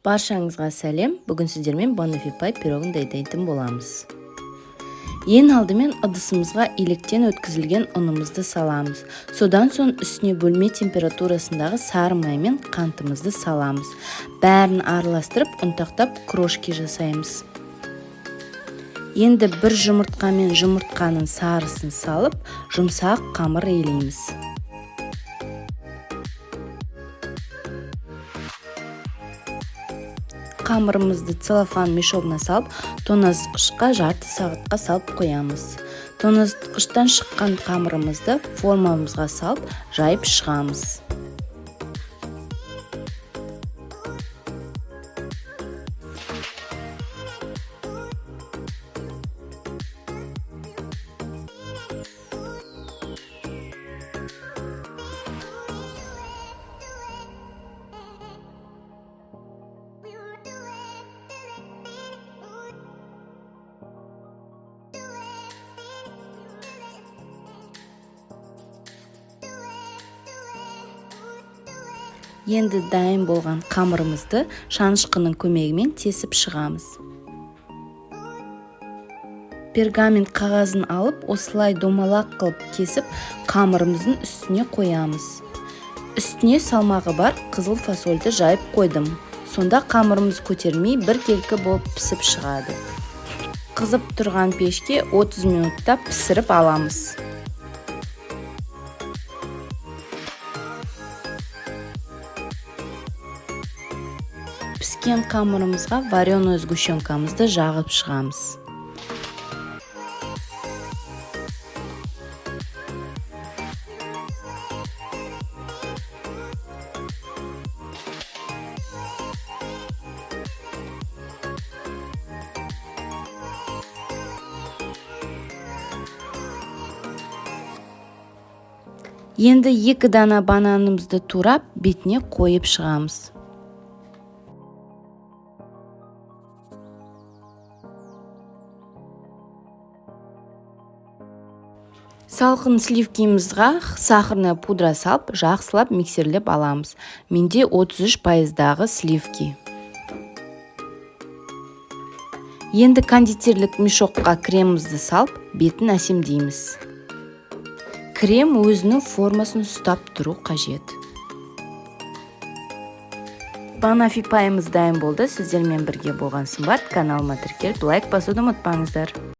Баршаңызға сәлем. Бүгін сіздермен банафипай пирогын дайдайтын боламыз. Ең алдымен ыдысымызға илектен өткізілген ұнымызды саламыз. Содан соң үстіне бөлме температурасындағы сары май мен қантымызды саламыз. Бәрін араластырып, ұнтақтап крошки жасаймыз. Енді бір жұмыртқа мен жұмыртқаның сарысын салып, жұмсақ қамыр илейміз. Қамырымызды целлофан мешогына салып, тоңазытқышқа жарты сағатқа салып қоямыз. Тоңазытқыштан шыққан қамырымызды формамызға салып, жайып шығамыз. Енді дайын болған қамырымызды шанышқының көмегімен тесіп шығамыз. Пергамент қағазын алып, осылай домалақ қылып кесіп, қамырымыздың үстіне қоямыз. Үстіне салмағы бар қызыл фасольді жайып қойдым. Сонда қамырымыз көтермей біркелкі болып пісіп шығады. Қызып тұрған пешке 30 минутта пісіріп аламыз. Піскен қамырымызға вареный сгущенкамызды жағып шығамыз. Енді 2 дана бананымызды турап, бетіне қойып шығамыз. Салқын сливкимызға сахарная пудра салып, жақсылап миксерлеп аламыз. Менде 33%-дағы сливки. Енді кондитерлік мешокқа кремімізді салып, бетін әсемдейміз. Крем өзінің формасын ұстап тұру қажет. Банафипайымыз дайын болды. Сіздермен бірге болған сымбат. Каналыма тіркеліп, лайк басуды ұмытпаңыздар.